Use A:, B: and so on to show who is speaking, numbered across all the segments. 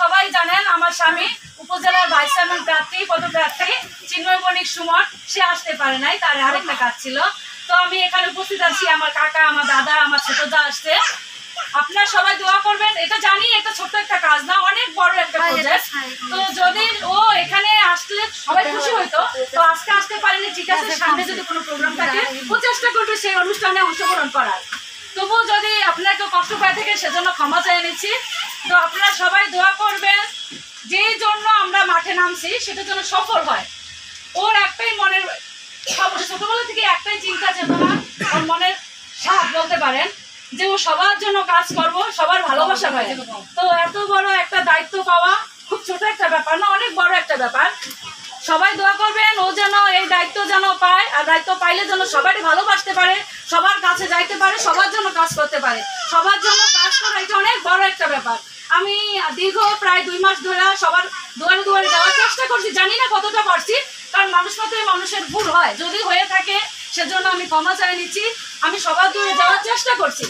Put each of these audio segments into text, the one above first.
A: সবাই জানেন আমার স্বামী উপজেলার ভাইস চেয়ারম্যান প্রার্থী পদপ্রার্থী চিন্ময় বণিক সুমন, সে আসতে পারে নাই, তার আরেকটা কাজ ছিল। তো আমি এখানে উপস্থিত আছি, আমার কাকা, আমার দাদা, আমার ছোট দা আসছে। আপনারা সবাই দোয়া করবেন। এটা জানি এটা ছোট্ট একটা কাজ না, অনেক বড় একটা প্রজেক্ট। তো যদি ও এখানে আসলে সবাই খুশি হইতো। তো আজকে আসতে পারেনি, ঠিক আছে, সামনে যদি কোনো প্রোগ্রাম থাকে ও চেষ্টা করবে সেই অনুষ্ঠানে অংশগ্রহণ করার। তবুও যদি আপনার কেউ কষ্ট পায় থাকে সেজন্য ক্ষমা চেয়ে নিচ্ছি। তো আপনারা সবাই দোয়া করবেন, যেই জন্য আমরা মাঠে নামছি সেটা যেন সফল হয়। ওর একটাই মনের ছোটবেলা থেকে একটাই চিন্তা চেতনা, ওর মনের সাথ বলতে পারেন যে ও সবার জন্য কাজ করব, সবার ভালোবাসা পায়। তো এত বড় একটা দায়িত্ব পাওয়া খুব ছোট একটা ব্যাপার না, অনেক বড় একটা ব্যাপার। সবাই দোয়া করবেন ও যেন এই দায়িত্ব যেন পায়, আর দায়িত্ব পাইলে যেন সবারই ভালোবাসতে পারে, সবার কাছে যাইতে পারে, সবার জন্য কাজ করতে পারে। সবার জন্য কাজ করা এটা অনেক বড় একটা ব্যাপার। আমি দীর্ঘ প্রায় 2 মাস ধরে সবার দুয়ারে দুয়ারে যাওয়ার চেষ্টা করছি, জানি না কতটা পারছি, কারণ মানুষ মতে মানুষের ভুল হয়, যদি হয়ে থাকে সেজন্য আমি ক্ষমা চাই নিচ্ছি। আমি সবার দুয়ারে যাওয়ার চেষ্টা করছি।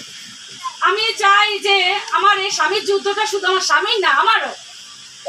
A: আমি চাই যে আমার এই স্বামীর যুদ্ধটা শুধু আমার স্বামীর না, আমারও।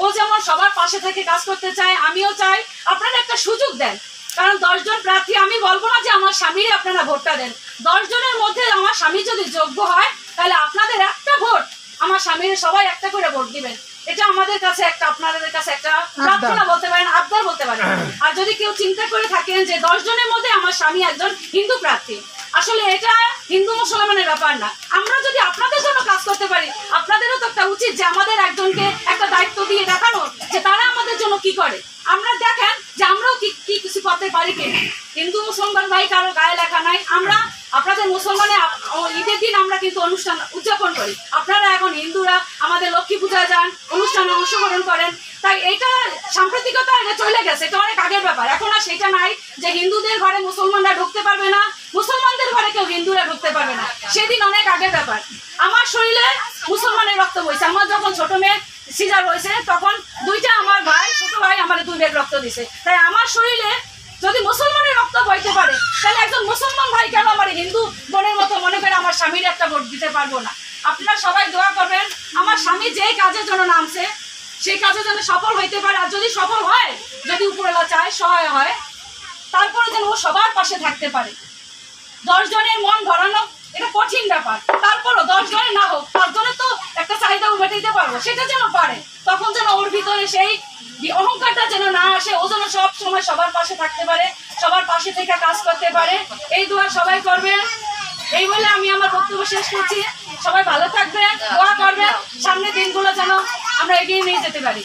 A: ও যেমন সবার পাশে থেকে কাজ করতে চায়, আমিও চাই। আপনারা একটা সুযোগ দেন, কারণ 10 জন প্রার্থী, আমি বলবো না যে আমার স্বামীরই আপনারা ভোটটা দেন। 10 জনের মধ্যে আমার স্বামী যদি যোগ্য হয় তাহলে আপনাদের একটা ভোট আমার স্বামীর, সবাই একটা করে ভোট দিবেন। এটা আমাদের কাছে একটা, আপনাদের কাছে একটা প্রার্থনা বলতে পারেন, আবদার বলতে পারেন। আর যদি কেউ চিন্তা করে থাকেন যে 10 জনের মধ্যে আমার স্বামী একজন হিন্দু প্রার্থী, আসলে এটা হিন্দু মুসলমানের ব্যাপার না। আমরা যদি আপনাদের জন্য কাজ করতে পারি, আপনাদেরও তো একটা উচিত যে আমাদের একজনকে একটা দায়িত্ব দিয়ে দেখানো যে তারা আমাদের জন্য কি করে। আমরা দেখেন যে আমরাও কি কিছু করতে পারি কিনা। হিন্দু মুসলমান ভাই কারো গায়ে লেখা নাই। আমরা আপনাদের মুসলমানে ঈদের দিন আমরা কিন্তু অনুষ্ঠান উদযাপন করি, আপনারা এখন হিন্দুরা আমাদের লক্ষ্মী পূজায় যান, অনুষ্ঠানে অংশগ্রহণ করেন। তাই এটা সাম্প্রতিকতা এটা চলে গেছে, এটা অনেক আগের ব্যাপার। এখন আর সেটা নাই যে হিন্দুদের ঘরে মুসলমানরা ঢুকতে পারবে না, মুসলমানদের ঘরে কেউ হিন্দুরা ঢুকতে পারবে না, সেদিন অনেক আগের ব্যাপার। আমার শরীরে মুসলমানের রক্ত বইছে। আমার যখন ছোট মেয়ে সিজার হয়েছে তখন 2টা আমার ভাই, ছোট ভাই আমার 2 ব্যাগ রক্ত দিছে। তাই আমার শরীরে যদি মুসলমানের রক্ত বইতে পারে তাহলে একজন মুসলমান ভাই কেন আমার হিন্দু বোনের মতো মনে করে আমার স্বামীর একটা ভোট দিতে পারবো না। আপনারা সবাই দোয়া করবেন আমার স্বামী যেই কাজের জন্য নামছে সেই কাজে যেন সফল হইতে পারে। আর যদি সফল হয়, যদি উপরওয়ালা চায়, সহায় হয়, তারপরে যেন ও সবার পাশে থাকতে পারে। 10 জনের মন ভরানো এটা কঠিন ব্যাপার, তারপরও 10 জনের না হোক, 5 জনের তো একটা চাহিদা মেটাইতে পারবো, সেটা যেন পারে। তখন যেন ওর ভিতরে সেই অহংকারটা যেন না আসে, ও যেন সব সময় সবার পাশে থাকতে পারে, সবার পাশে থেকে কাজ করতে পারে। এই দোয়া সবাই করবেন। এই বলে আমি আমার বক্তব্য শেষ করছি। সবাই ভালো থাকবেন, দোয়া করবেন, সামনের দিনগুলো যেন আমরা এগিয়ে নিয়ে যেতে পারি।